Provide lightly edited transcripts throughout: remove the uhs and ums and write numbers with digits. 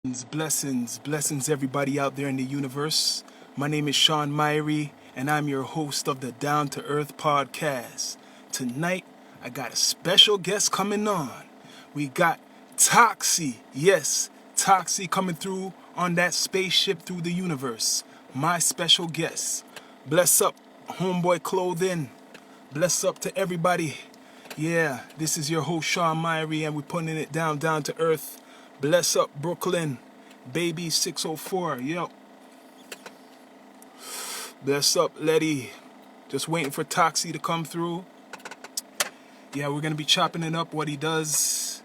Blessings, everybody out there in the universe. My name is Sean Myrie, and I'm your host of the Down to Earth podcast. Tonight, I got a special guest coming on. We got Toxy. Yes, Toxy coming through on that spaceship through the universe. My special guest. Bless up, Homeboy Clothing. Bless up to everybody. Yeah, this is your host Sean Myrie, and we're putting it down to earth. Bless up, Brooklyn. Baby 604. Yep. Bless up, Letty. Just waiting for Toxy to come through. Yeah, we're going to be chopping it up what he does.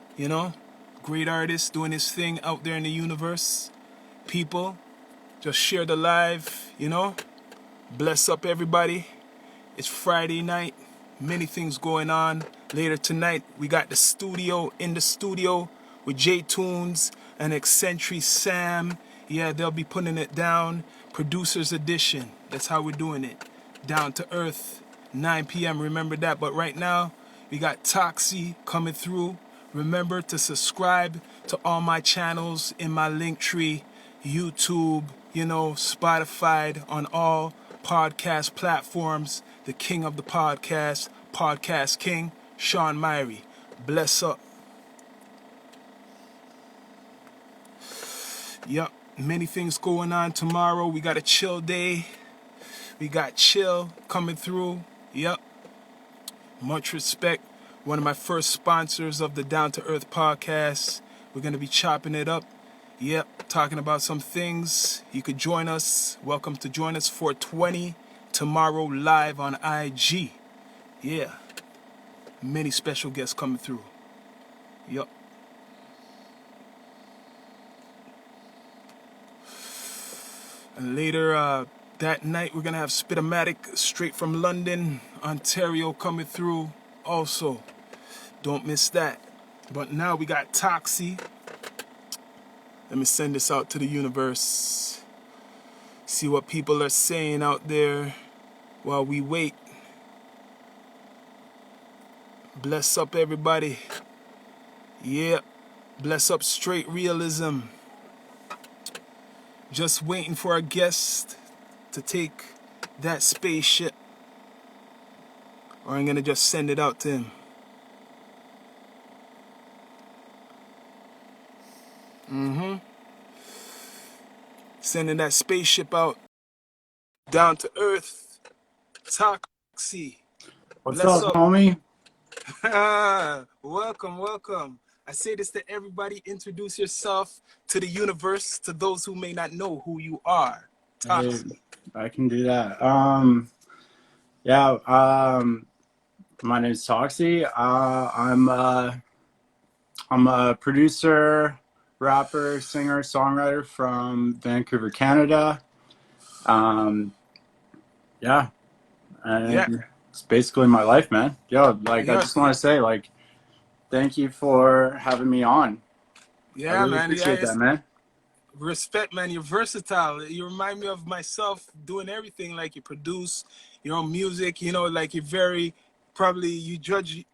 Great artist doing his thing out there in the universe. People, just share the live. Bless up, everybody. It's Friday night. Many things going on. Later tonight, we got in the studio with J Tunes and Eccentric Sam. Yeah, they'll be putting it down. Producers edition. That's how we're doing it. Down to earth, 9 p.m. Remember that. But right now, we got Toxy coming through. Remember to subscribe to all my channels in my link tree, YouTube, Spotify, on all podcast platforms. The king of the podcast king, Sean Myrie. Bless up. Yep, many things going on tomorrow. We got a chill day. We got chill coming through. Yep. Much respect. One of my first sponsors of the Down to Earth podcast. We're going to be chopping it up. Yep, talking about some things. You could join us. Welcome to join us 420 tomorrow live on IG. Yeah. Many special guests coming through. Yep. And later that night, we're going to have Spitomatic straight from London, Ontario coming through also. Don't miss that. But now we got Toxy. Let me send this out to the universe. See what people are saying out there while we wait. Bless up, everybody. Yeah. Bless up, Straight Realism. Just waiting for our guest to take that spaceship. Or I'm going to just send it out to him. Sending that spaceship out. Down to earth. Toxy. What's up, homie? Welcome. I say this to everybody. Introduce yourself to the universe, to those who may not know who you are. Toxy. Hey, I can do that. My name's Toxy. I'm a producer, rapper, singer, songwriter from Vancouver, Canada. It's basically my life, man. I just want to say, thank you for having me on. Yeah, I really man. appreciate that, man. Respect, man. You're versatile. You remind me of myself doing everything. Like you produce your own music, like you're very, probably you judge,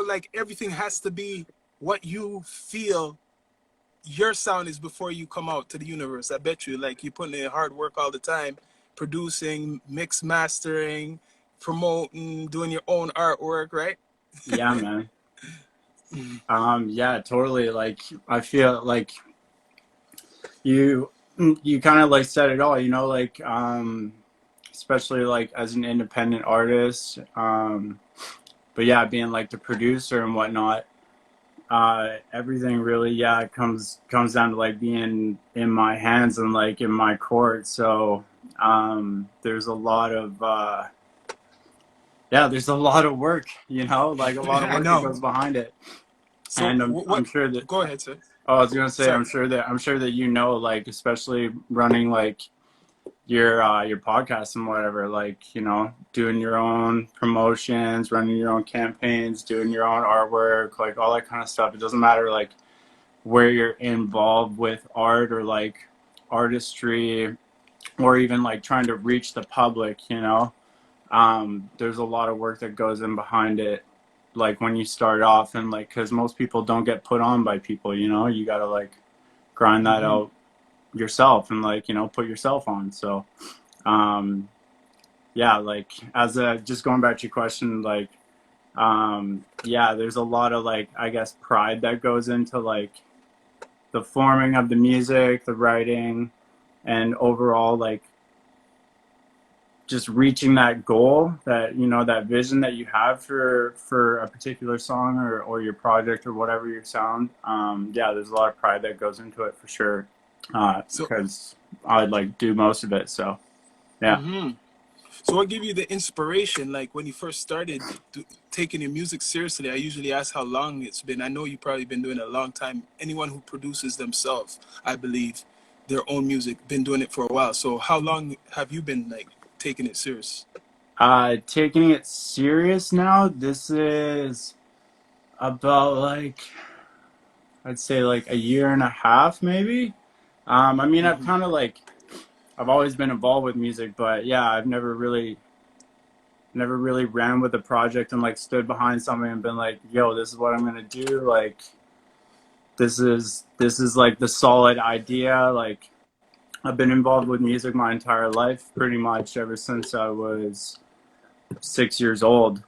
like everything has to be what you feel your sound is before you come out to the universe. I bet you, like, you put in hard work all the time, producing, mix mastering, promoting, doing your own artwork, right? Yeah, man. Yeah, totally. Like, I feel like you kind of like said it all, especially like as an independent artist. But yeah, being like the producer and whatnot, everything really, comes down to like being in my hands and like in my court. So, there's a lot of, there's a lot of work, like a lot of work that goes behind it. So and I'm sure that. Go ahead, sir. Oh, I was gonna say, Sorry. I'm sure that like, especially running like your podcast and whatever, like, doing your own promotions, running your own campaigns, doing your own artwork, like all that kind of stuff. It doesn't matter like where you're involved with art or like artistry, or even like trying to reach the public. There's a lot of work that goes in behind it, like when you start off, and like, because most people don't get put on by people, you gotta like grind that Mm-hmm. out yourself and like, you know, put yourself on. So um yeah, like as a just going back to your question, like yeah, there's a lot of like I guess pride that goes into like the forming of the music, the writing, and overall like just reaching that goal, that you know, that vision that you have for a particular song or your project or whatever your sound. Yeah, there's a lot of pride that goes into it for sure, So, because I like do most of it. So yeah. mm-hmm. So what gave you the inspiration? Like when you first started taking your music seriously, I usually ask how long it's been. I know you probably been doing it a long time. Anyone who produces themselves, I believe, their own music, been doing it for a while. So how long have you been like taking it serious? Taking it serious now. This is about like I'd say like a year and a half maybe. I mean, I've Mm-hmm. kind of like I've always been involved with music, but yeah, I've never really ran with a project and like stood behind something and been like, yo, this is what I'm gonna do. Like this is like the solid idea. Like I've been involved with music my entire life, pretty much ever since I was 6 years old,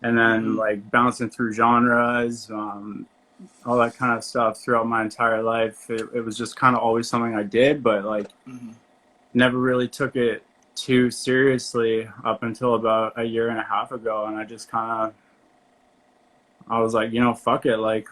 and then Mm-hmm. like bouncing through genres, all that kind of stuff throughout my entire life. It was just kind of always something I did, but like Mm-hmm. never really took it too seriously up until about a year and a half ago, and I just kind of I was like, you know, fuck it, like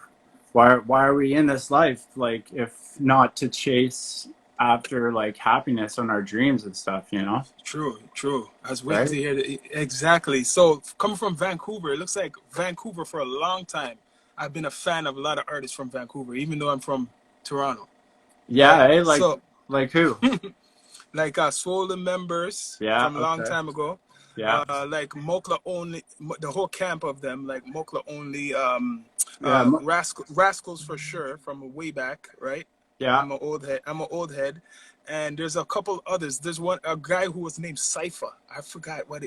why are we in this life, like if not to chase after like happiness and our dreams and stuff, you know? True, true. I was waiting to Right? hear that. Exactly. So coming from Vancouver, it looks like Vancouver for a long time. I've been a fan of a lot of artists from Vancouver, even though I'm from Toronto, right? Yeah, hey, So like who? like Swollen members Yeah, from a long okay. time ago, Yeah. like Mokla only, the whole camp of them, like Mokla only, Yeah. Rascals for sure from way back, right? Yeah. I'm an old head. I'm an old head, and there's a couple others. There's a guy who was named Cypher. I forgot what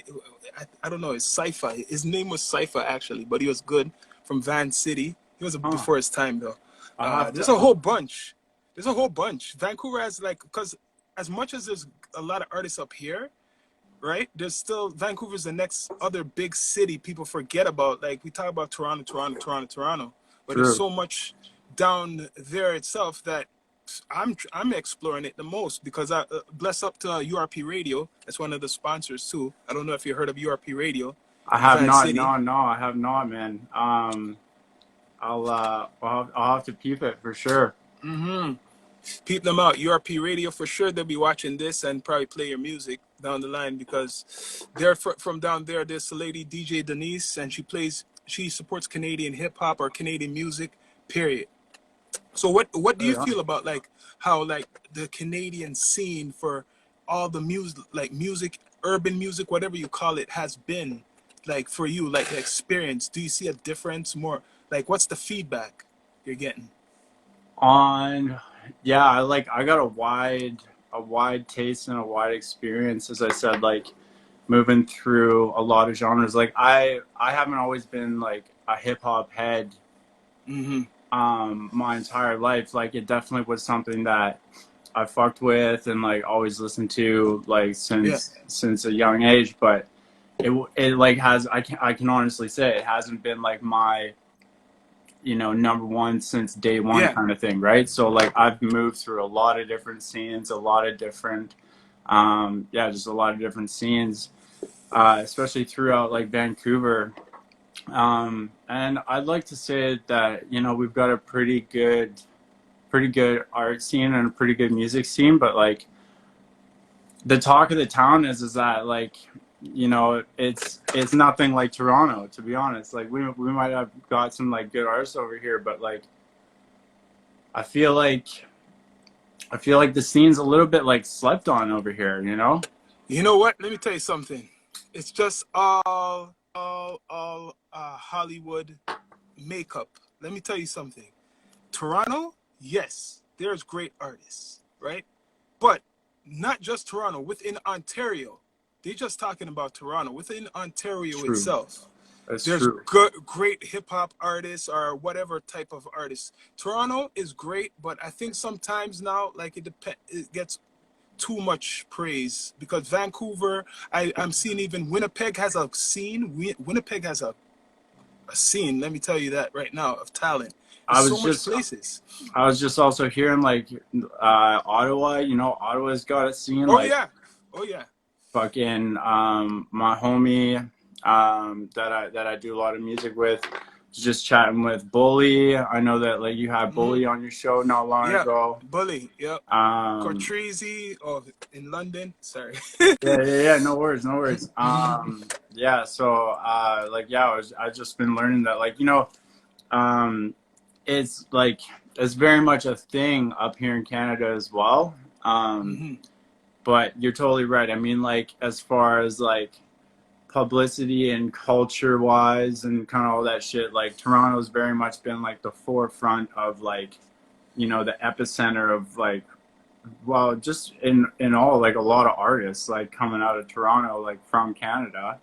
I don't know. It's Cypher. His name was Cypher actually, but he was good from Van City. He was Huh. before his time though. I have There's to a whole bunch. There's a whole bunch. Vancouver has like because as much as there's a lot of artists up here, right? There's still Vancouver's the next other big city people forget about. Like we talk about Toronto, Toronto, Toronto, Toronto, but there's true. so much down there itself that I'm exploring it the most because I bless up to URP Radio. That's one of the sponsors too. I don't know if you heard of URP Radio I in have Van not. City. No, I have not, man. I'll have to peep it for sure. Mm-hmm. Peep them out. URP Radio for sure. They'll be watching this and probably play your music down the line because they're from down there. There's a lady DJ Denise, and she supports Canadian hip hop or Canadian music. Period. So what do you Right on. feel about like how like the Canadian scene for all the music, like music, urban music, whatever you call it, has been like for you, like the experience? Do you see a difference more? Like what's the feedback you're getting? On, yeah, I got a wide taste and a wide experience. As I said, like moving through a lot of genres. Like I haven't always been like a hip hop head Mm-hmm. my entire life. Like it definitely was something that I fucked with and like always listened to like Yeah. since a young age. But it like has I can honestly say it hasn't been like my, you know, number one since day one Yeah. kind of thing, right? So like I've moved through a lot of different scenes, a lot of different yeah, just a lot of different scenes, especially throughout like Vancouver. And I'd like to say that, you know, we've got a pretty good art scene and a pretty good music scene, but like the talk of the town is that like, you know, it's nothing like Toronto, to be honest. Like we might have got some like good artists over here, but like I feel like I feel like the scene's a little bit like slept on over here, you know? You know what? Let me tell you something. It's just all Hollywood makeup. Let me tell you something. Toronto, yes, there's great artists, right? But not just Toronto. Within Ontario, they're just talking about Toronto. Within Ontario True. itself, That's There's true. great hip hop artists or whatever type of artists. Toronto is great, but I think sometimes now, like it gets too much praise because Vancouver, I'm seeing even Winnipeg has a scene. Winnipeg has a scene. Let me tell you that right now of talent. There's I so was much just places. I was just also hearing like Ottawa. You know, Ottawa's got a scene Oh like yeah, oh yeah. fucking my homie that I do a lot of music with. Just chatting with Bully. I know that like you had Hmm. Bully on your show not long Yeah, ago. Bully. Yep. Um, Cortrese, oh, in London. Sorry. yeah. No worries, no worries. Mhm. Yeah. So like yeah, I just been learning that like um, it's like it's very much a thing up here in Canada as well. Mhm. But you're totally right. I mean, like as far as like publicity and culture wise and kind of all that shit, like Toronto's very much been like the forefront of like the epicenter of like well just in all like a lot of artists like coming out of Toronto like from Canada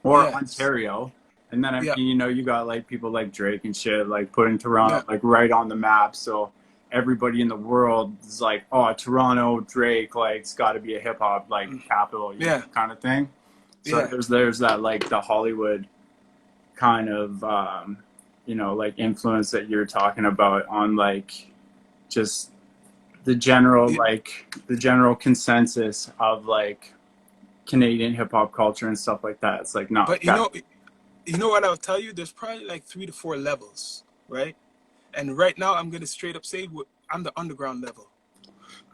or Yes. Ontario. And then I mean, Yeah. you got like people like Drake and shit, like putting Toronto Yeah. like right on the map. So everybody in the world is like, oh, Toronto, Drake, like it's got to be a hip hop like capital, Yeah. kind of thing. So Yeah. there's that like the Hollywood kind of like influence that you're talking about on like just Yeah. the general consensus of like Canadian hip hop culture and stuff like that. It's like no, But you know what I'll tell you? There's probably like 3 to 4 levels, right? And right now, I'm gonna straight up say I'm the underground level.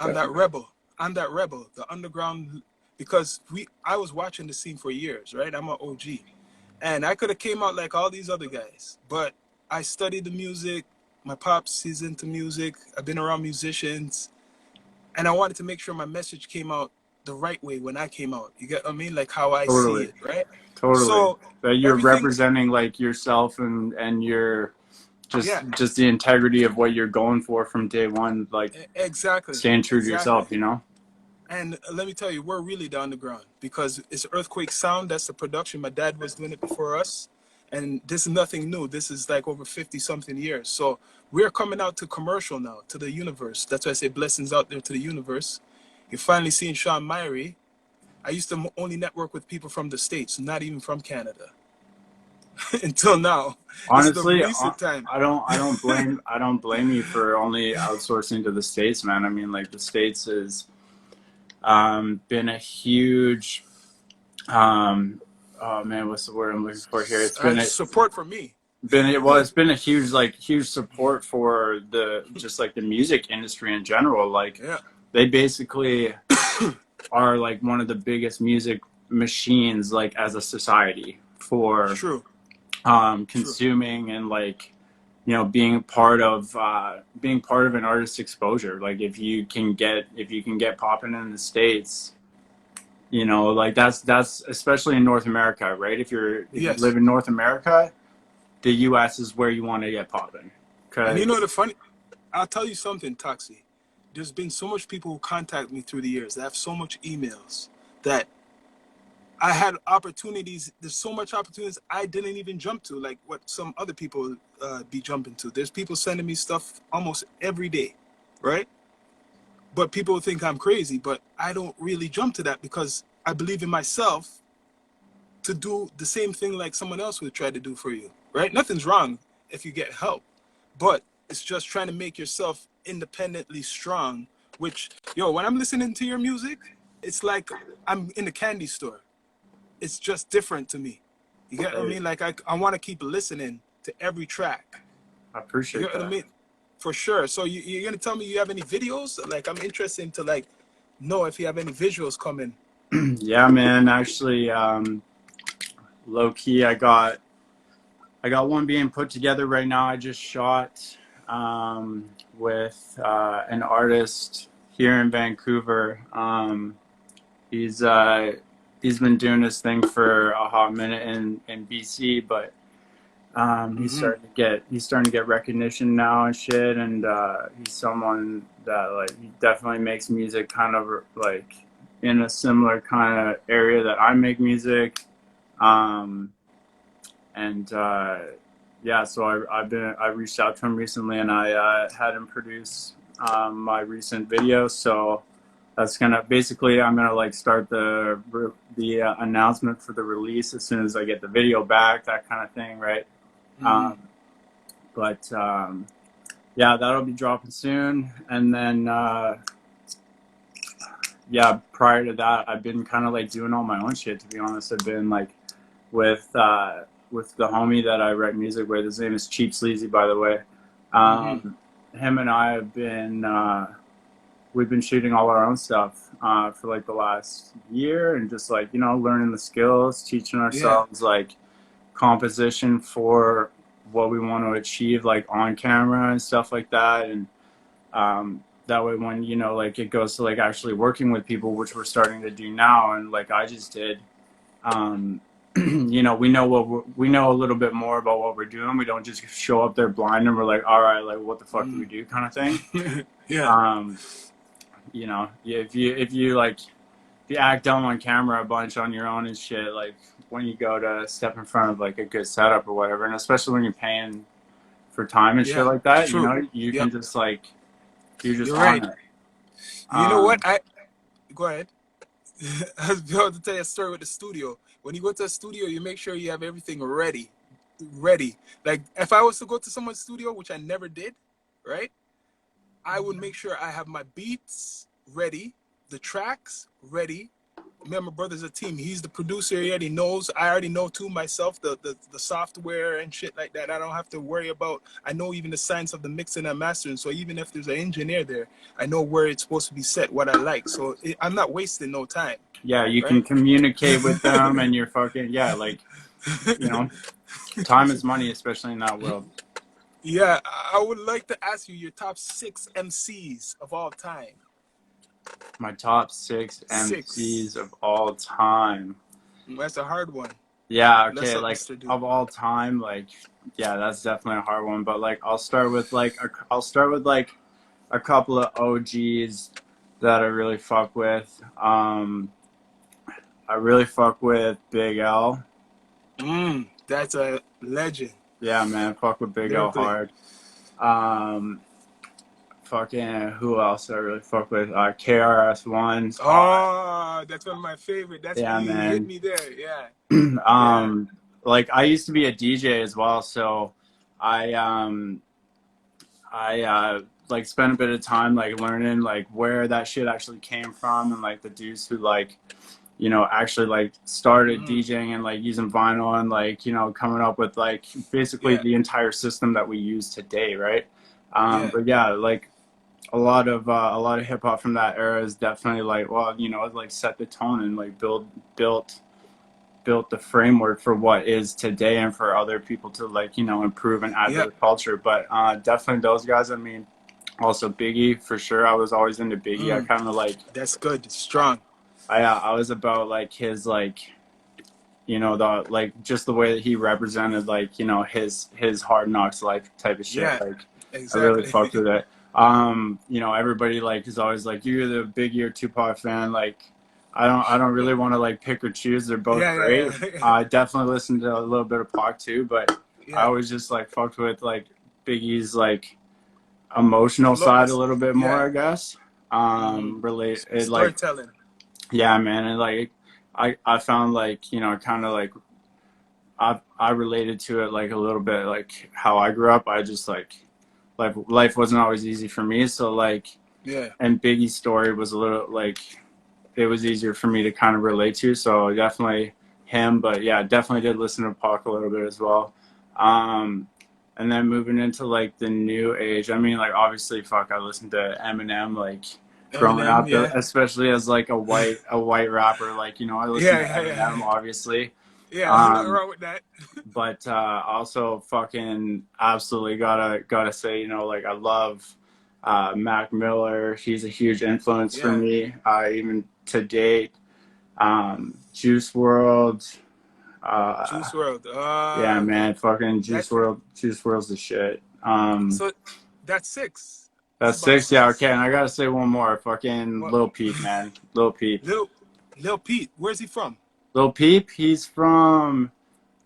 I'm that definitely rebel. I'm that rebel. The underground, because I was watching the scene for years, right? I'm an OG, and I could have came out like all these other guys, but I studied the music. My pops, he's into music. I've been around musicians, and I wanted to make sure my message came out the right way when I came out. You get what I mean? Like how I see totally it, right? totally So that you're everything, representing like yourself and your yeah, just the integrity of what you're going for from day one, like exactly, staying true to exactly. yourself, you know. Mm. And let me tell you, we're really down the ground because it's Earthquake Sound. That's the production. My dad was doing it before us. And this is nothing new. This is like over 50 something years. So we're coming out to commercial now, to the universe. That's why I say blessings out there to the universe. You're finally seeing Sean Myrie. I used to only network with people from the States, not even from Canada until now. This is the Honestly, recent time. I don't blame you for only outsourcing to the States, man. I mean, like the States has been a huge oh man, what's the word I'm looking for here? It's been a Support for me. it's been a huge support for the just like the music industry in general. Like Yeah, they basically are like one of the biggest music machines like as a society for true, true. consuming and like being part of an artist's exposure. Like if you can get popping in the States, like that's especially in North America, right? If you Yes. live in North America, the US is where you want to get popping. And you know Because the funny, I'll tell you something, Toxy. There's been so much people who contact me through the years. I have so much emails that I had opportunities. There's so much opportunities I didn't even jump to, like what some other people be jumping to. There's people sending me stuff almost every day, right? But people think I'm crazy, but I don't really jump to that because I believe in myself to do the same thing like someone else would try to do for you, right? Nothing's wrong if you get help, but it's just trying to make yourself independently strong. Which, yo, when I'm listening to your music, it's like I'm in a candy store. It's just different to me. You get what I hey, mean? Like I want to keep listening to every track. I You appreciate get what I that. mean? For sure. So you're gonna tell me you have any videos? Like I'm interested to like know if you have any visuals coming. Yeah, man. Actually, low key, I got one being put together right now. I just shot with an artist here in Vancouver. He's he's been doing this thing for a hot minute in BC, but Mm-hmm. he's starting to get recognition now and shit. And he's someone that like he definitely makes music kind of like in a similar kind of area that I make music. Um, And yeah, so I reached out to him recently, and I had him produce my recent video. So that's gonna basically, I'm gonna like start the announcement for the release as soon as I get the video back, that kind of thing, right? But yeah, that'll be dropping soon. And then yeah, prior to that, I've been kind of like doing all my own shit. To be honest, I've been like with the homie that I write music with. His name is Cheap Sleazy, by the way. Him and I have been we've been shooting all our own stuff for like the last year, and just like, you know, learning the skills, teaching ourselves like composition for what we want to achieve, like on camera and stuff like that. And that way, when, you know, like it goes to like actually working with people, which we're starting to do now, and like I just did, you know, we know we know a little bit more about what we're doing. We don't just show up there blind and we're like, all right, like what the fuck do we do, kind of thing. You know, if you act dumb on camera a bunch on your own and shit, like when you go to step in front of like a good setup or whatever, and especially when you're paying for time and shit like that, you know, you can just like, you're just on it. You know what? Go ahead. I was about to tell you a story with the studio. When you go to a studio, you make sure you have everything ready. Like if I was to go to someone's studio, which I never did, right? I would make sure I have my beats ready, the tracks ready. Remember, brother's a team. He's the producer. He already knows. I already know too myself the software and shit like that. I don't have to worry about. I know even the science of the mixing and mastering. So even if there's an engineer there, I know where it's supposed to be set, what I like. So I'm not wasting no time. Yeah, you can communicate with them, and you're fucking, yeah, like, you know, time is money, especially in that world. Yeah, I would like to ask you your top 6 MCs of all time. My top 6 MCs of all time. That's a hard one. Yeah, okay, like of all time, like, yeah, that's definitely a hard one. But like, I'll start with like a couple of OGs that I really fuck with. I really fuck with Big L. That's a legend. Yeah, man, fuck with Big L hard. Fucking, who else I really fuck with? KRS-One. Oh, that's one of my favorite. That's man. You hit me there. Yeah. Like I used to be a DJ as well, so I like spent a bit of time like learning like where that shit actually came from, and like the dudes who like, you know, actually like started DJing and like using vinyl and like, you know, coming up with like basically the entire system that we use today, right? But yeah, like a lot of hip hop from that era is definitely like, well, you know, like set the tone and like built the framework for what is today, and for other people to like, you know, improve and add to the culture. But definitely those guys. I mean, also Biggie for sure. I was always into Biggie. I kind of like, that's good, strong. I was about like his like, you know, the like just the way that he represented like, you know, his Hard Knocks life type of shit. Like exactly. I really fucked with it. You know, everybody like is always like, you're the Biggie or Tupac fan. Like I don't really want to like pick or choose. They're both great. I definitely listened to a little bit of Pac too, but I always just like fucked with like Biggie's like emotional side a little bit more, I guess. Storytelling. Yeah, man, and like I found like, you know, kind of like I related to it like a little bit like how I grew up. I just like life wasn't always easy for me, so like and Biggie's story was a little like, it was easier for me to kind of relate to, so definitely him. But yeah, definitely did listen to Pac a little bit as well. And then moving into like the new age, I mean, like obviously fuck, I listened to Eminem like growing up, especially as like a white rapper, like, you know, I listened to Eminem obviously. Nothing wrong with that. But also fucking absolutely gotta say, you know, like I love Mac Miller. He's a huge influence for me, even to date. Juice WRLD. Yeah, man, fucking Juice WRLD. Juice WRLD's the shit. So that's 6. That's 6. Yeah, okay. And I gotta say one more. Fucking Lil Peep, man. Lil Peep. Lil Peep. Where's he from? Lil Peep. He's from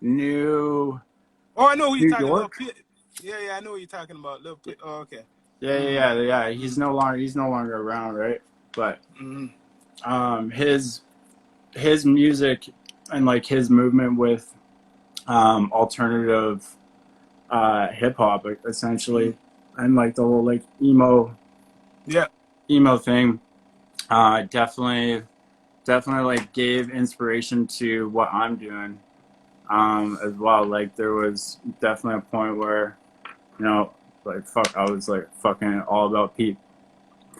New Oh, I know who you're New talking about. York. Yeah, I know what you're talking about. Little Pit. Oh, okay. Yeah. Mm, He's no longer around, right? But mm, his music and like his movement with alternative hip hop mm. essentially, and like the whole like Yeah. emo thing, definitely like gave inspiration to what I'm doing as well. Like there was definitely a point where, you know, like fuck, I was like fucking all about Pete.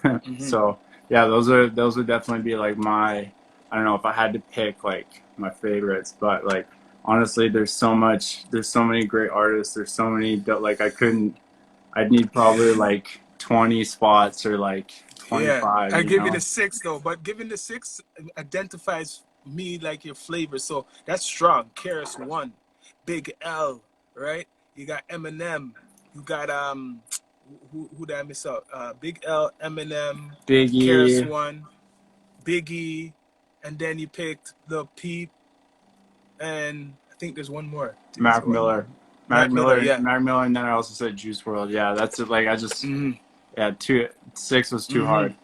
Hmm. So yeah, those would definitely be like my, I don't know if I had to pick like my favorites, but like honestly, there's so many great artists. There's so many like I'd need probably like 20 spots or like Yeah. 25, I you give it know. a 6 though, but giving the 6 identifies me like your flavor. So that's strong. Karis one, Big L, right? You got Eminem. You got who did I miss out? Big L, Eminem, Karis Biggie, one, Biggie, and then you picked the Peep, and I think there's one more. Did you say Mac one more? Miller, Mac Miller, yeah. Mac Miller, and then I also said Juice World. Yeah, that's it. Like I just, Hmm. yeah, 6 was too Hmm. hard.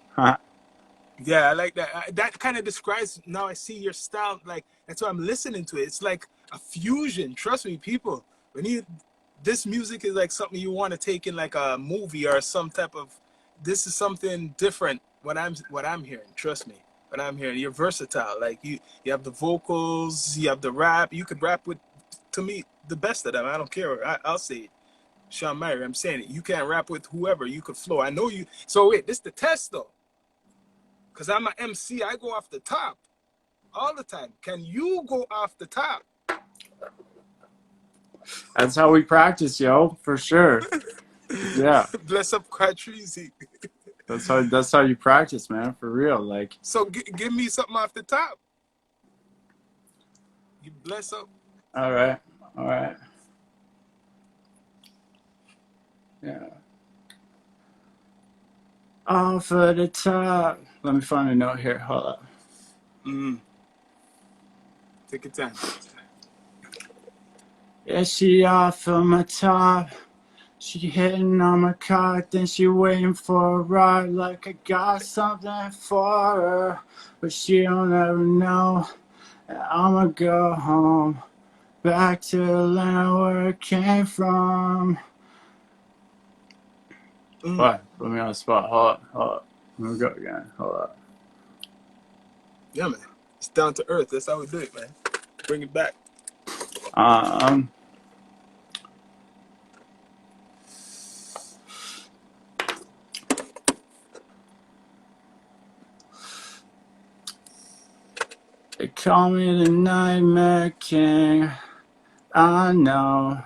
Yeah, I like that. That kind of describes now. I see your style. Like that's why I'm listening to it. It's like a fusion. Trust me, people. When you this music is like something you want to take in like a movie or some type of. This is something different. What I'm hearing. Trust me. What I'm hearing. You're versatile. Like you have the vocals. You have the rap. You could rap with. To me, the best of them. I don't care. I'll say it. Sean Myrie, I'm saying it. You can't rap with whoever. You could flow. I know you. So wait, this is the test though. Because I'm an MC, I go off the top all the time. Can you go off the top? That's how we practice, yo, for sure. Yeah, Bless up Quadrizi. that's how you practice, man, for real. Like, So give me something off the top. You bless up. all right, all right, yeah. Off of the top. Let me find a note here. Hold up. Mm, take your time. Yeah, she off of my top. She hitting on my cock, then she waiting for a ride like I got something for her. But she don't ever know that I'ma go home. Back to the land where I came from. Mm. What? Put me on the spot. Hold up. Let me go again. Hold up. Yeah, man. It's down to earth. That's how we do it, man. Bring it back. Um, they call me the Nightmare King. I know.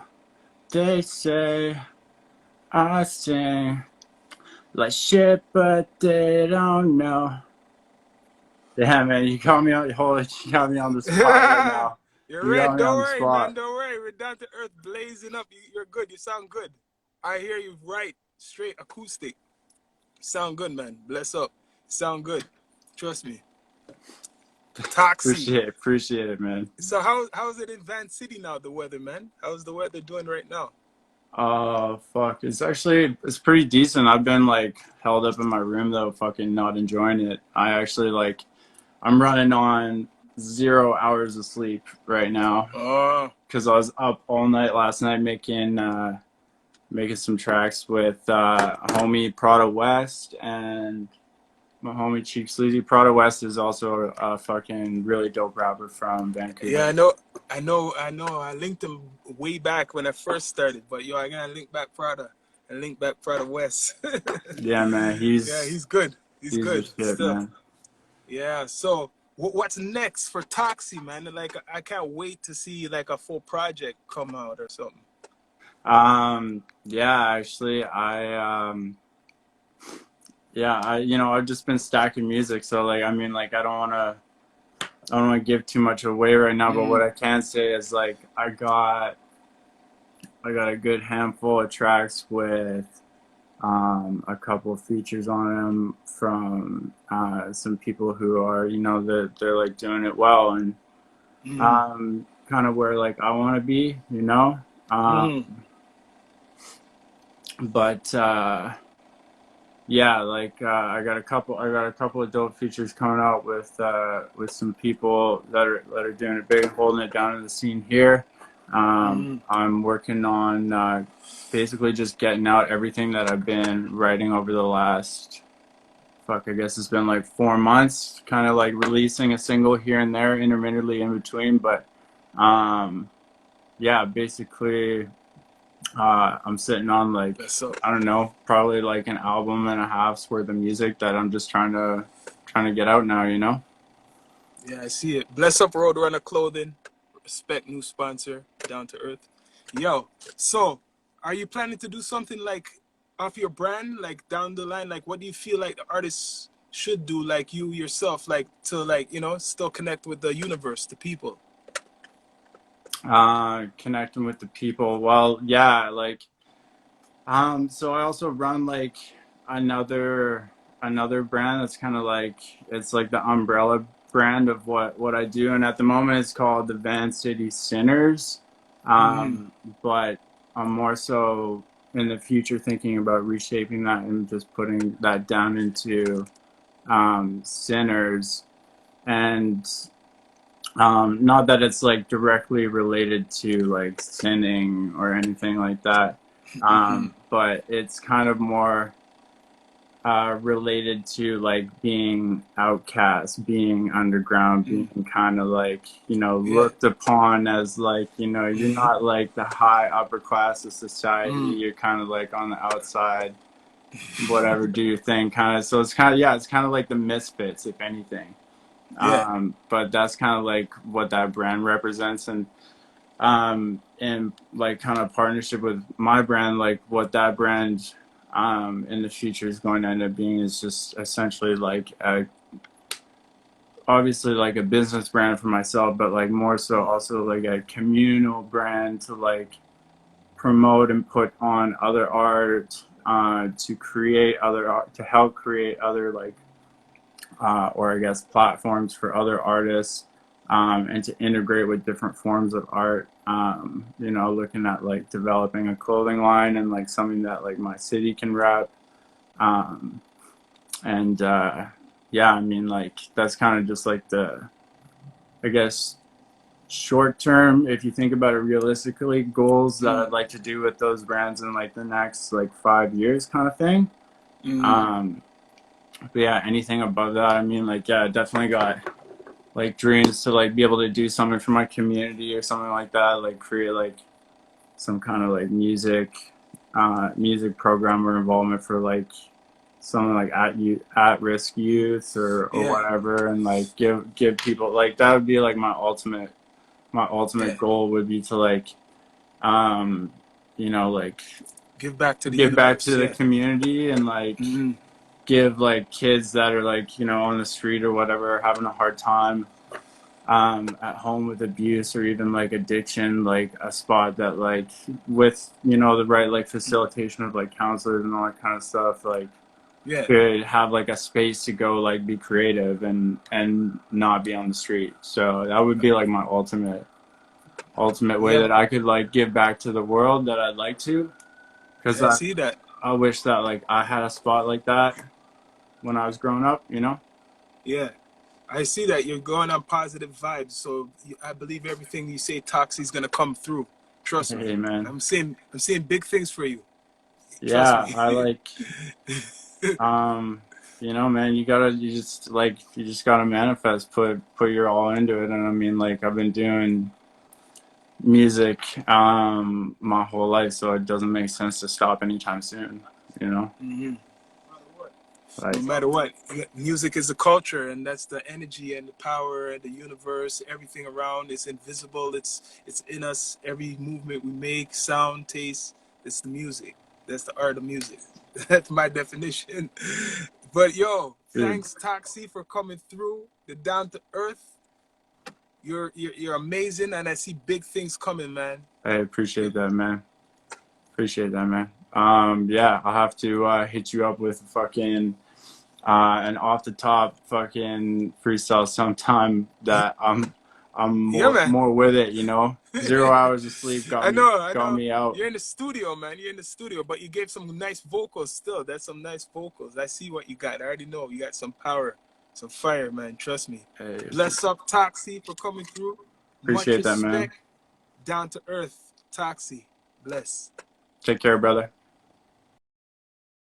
They say I sing like shit, but they don't know. Yeah, man, you got me on. Hold it, you got me on the spot right now. You're You got red. me Don't on the worry, man. spot. Don't worry. We're down to earth, blazing up. You're good. You sound good. I hear you right. Straight acoustic. Sound good, man. Bless up. Sound good. Trust me. Toxy. Appreciate it, man. So how's it in Van City now? The weather, man. How's the weather doing right now? Fuck. It's pretty decent. I've been like held up in my room though, fucking not enjoying it. I actually like I'm running on 0 hours of sleep right now Oh. because I was up all night last night making some tracks with homie Prada West and my homie Cheek Sleazy. Prada West is also a fucking really dope rapper from Yeah, Vancouver. I linked him way back when I first started, but yo, I gotta link back Prada and link back Prada West. Yeah, man, Yeah, he's good. He's he's the good shit, still. man. Yeah. So what's next for Toxy, man? Like I can't wait to see like a full project come out or something. Yeah, actually, I've just been stacking music, so like, I mean, like, I don't want to give too much away right now, but what Mm. I can say is like, I got a good handful of tracks with a couple of features on them from some people who are, they're like doing it well, and Mm. um, kind of where like I want to be, you know. Mm. But yeah, like I got a couple of dope features coming out with some people that are doing it big and holding it down in the scene here. Mm. I'm working on basically just getting out everything that I've been writing over the last, fuck, I guess it's been like 4 months, kind of like releasing a single here and there intermittently in between. But yeah, basically I'm sitting on like, That's so. I don't know, probably like an album and a half's worth of music that I'm just trying to get out now, you know? Yeah, I see it. Bless up Roadrunner Clothing. Respect new sponsor. Down to earth. Yo, so are you planning to do something like off your brand, like down the line? Like, what do you feel like the artists should do, like you yourself, like to like still connect with the universe, the people? Connecting with the people. Well, yeah, like so I also run like another another brand that's kind of like, it's like the umbrella brand of what I do, and at the moment it's called the Van City Sinners. Mm. Um, but I'm more so in the future thinking about reshaping that and just putting that down into Sinners, and not that it's like directly related to like sinning or anything like that, but it's kind of more related to like being outcast, being underground, Mm. being kind of like, you know, Yeah. looked upon as like, you know, you're not like the high upper class of society. Mm. You're kind of like on the outside, whatever, do your thing kind of. So it's kind of, yeah, it's kind of like the misfits, if anything. Yeah. But that's kind of like what that brand represents. And like kind of partnership with my brand, like what that brand in the future is going to end up being is just essentially like obviously like a business brand for myself, but like more so also like a communal brand to like promote and put on other art, to create other art, to help create other like or I guess platforms for other artists, and to integrate with different forms of art. You know, looking at like developing a clothing line and like something that like my city can rep. Um, and yeah, I mean, like that's kind of just like the, I guess, short term, if you think about it realistically, goals that Mm. I'd like to do with those brands in like the next like 5 years kind of thing. Mm. Um, but yeah, anything above that, I mean, like, yeah, definitely got like dreams to like be able to do something for my community or something like that, like create like some kind of like music program or involvement for like something like at risk youth or Yeah. whatever, and like give people, like that would be like my Yeah. ultimate goal would be to like um you know, like Give back to the give back universe. to the Yeah. community and like Mm. give like kids that are like, you know, on the street or whatever, having a hard time at home with abuse or even like addiction, like a spot that like with, you know, the right like facilitation of like counselors and all that kind of stuff, like Yeah. could have like a space to go like be creative and not be on the street. So that would be like my ultimate way Yeah. that I could like give back to the world that I'd like to, because Yeah. I see that. I wish that like I had a spot like that when I was growing up, you know. Yeah. I see that you're going on positive vibes. So I believe everything you say, Toxy, is gonna come through. Trust me. Hey man, I'm saying big things for you. Trust yeah, me. I like um you know, man, you just gotta manifest, put your all into it. And I mean, like I've been doing music my whole life, so it doesn't make sense to stop anytime soon, you know. Hmm. No Like, matter what, music is a culture, and that's the energy and the power and the universe. Everything around is invisible. It's in us. Every movement we make, sound, taste. It's the music. That's the art of music. That's my definition. But yo, dude, thanks Toxy for coming through. The down to earth. You're amazing, and I see big things coming, man. I appreciate that, man. Appreciate that, man. Yeah, I'll have to hit you up with fucking an off the top fucking freestyle sometime that I'm Yeah, man. more with it, you know. 0 hours of sleep I know, I got know. me out. You're in the studio, man. You're in the studio, but you gave some nice vocals still. That's some nice vocals. I see what you got. I already know you got some power, some fire, man. Trust me. Hey, Bless up Toxy for coming through. Much appreciate that, man. respect. Down to earth. Toxy. Bless. Take care, brother.